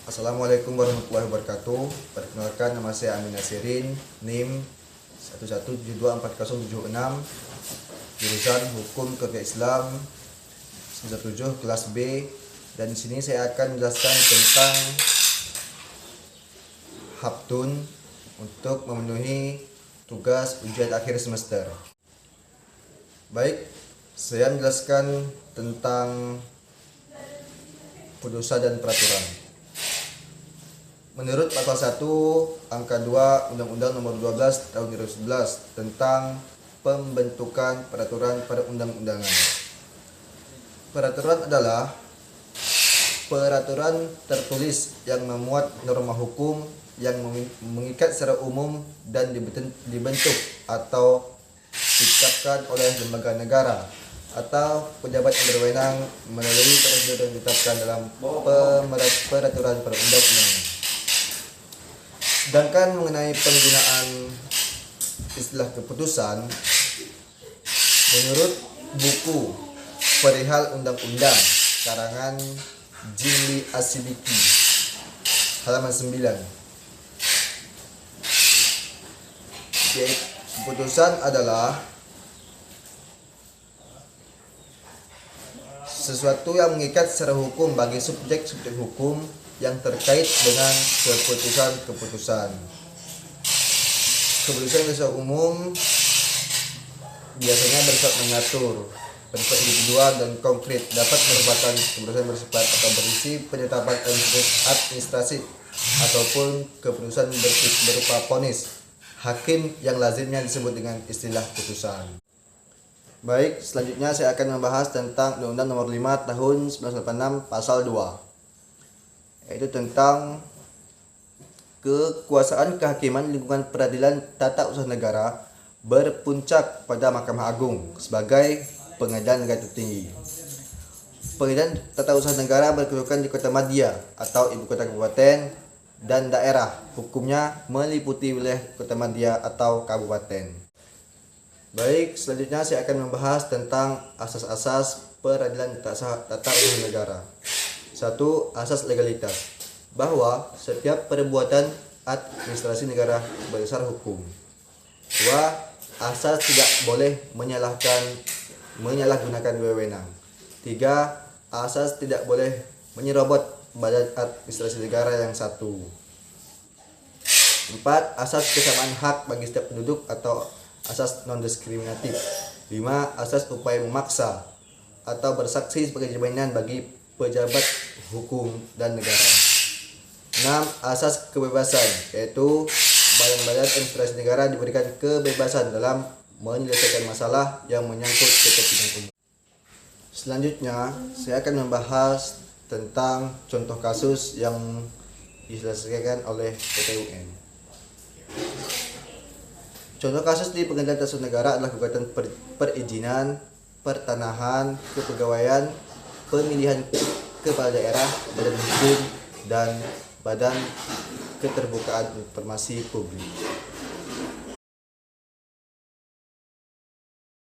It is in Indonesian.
Assalamualaikum warahmatullahi wabarakatuh. Perkenalkan, nama saya Amin Nasirin, NIM 117240776, jurusan Hukum Keluarga Islam 97 kelas B. Dan di sini saya akan menjelaskan tentang Haptun untuk memenuhi tugas ujian akhir semester. Baik, saya menjelaskan tentang putusan dan peraturan. Menurut pasal 1 angka 2 Undang-Undang Nomor 12 Tahun 2011 tentang pembentukan peraturan perundang-undangan. Peraturan adalah peraturan tertulis yang memuat norma hukum yang mengikat secara umum dan dibentuk atau ditetapkan oleh lembaga negara atau pejabat yang berwenang melalui prosedur yang ditetapkan dalam peraturan perundang-undangan. Sedangkan mengenai penggunaan istilah keputusan, menurut buku Perihal Undang-Undang karangan Jimli Asidiki halaman 9, keputusan adalah sesuatu yang mengikat secara hukum bagi subjek-subjek hukum yang terkait dengan keputusan-keputusan. Keputusan bersifat umum biasanya bersifat mengatur, bersifat individual dan konkret, dapat merupakan keputusan bersifat atau berisi penetapan administrasi ataupun keputusan berupa vonis hakim yang lazimnya disebut dengan istilah putusan. Baik, selanjutnya saya akan membahas tentang Undang-Undang Nomor 5 Tahun 1986 Pasal 2, yaitu tentang kekuasaan kehakiman lingkungan peradilan tata usaha negara berpuncak pada Mahkamah Agung sebagai pengadilan negara tertinggi. Pengadilan tata usaha negara berkedudukan di Kota Madya atau ibu kota kabupaten dan daerah hukumnya meliputi wilayah Kota Madya atau kabupaten. Baik, selanjutnya saya akan membahas tentang asas-asas peradilan tata usaha negara. 1. Asas legalitas, bahwa setiap perbuatan administrasi negara berdasar hukum. 2. Asas tidak boleh menyalahgunakan wewenang. 3. Asas tidak boleh menyerobot badan administrasi negara yang satu. 4. Asas kesamaan hak bagi setiap penduduk atau asas non-diskriminatif. 5. Asas upaya memaksa atau bersaksi sebagai jaminan bagi pejabat hukum dan negara. 6. Asas kebebasan, yaitu badan-badan administrasi negara diberikan kebebasan dalam menyelesaikan masalah yang menyangkut kepentingan umum. Selanjutnya, saya akan membahas tentang contoh kasus yang diselesaikan oleh PT UN. Contoh kasus di Pengadilan Tata Usaha Negara adalah gugatan perizinan, pertanahan, kepegawaian, pemilihan kepala daerah, badan hukum, dan badan keterbukaan informasi publik.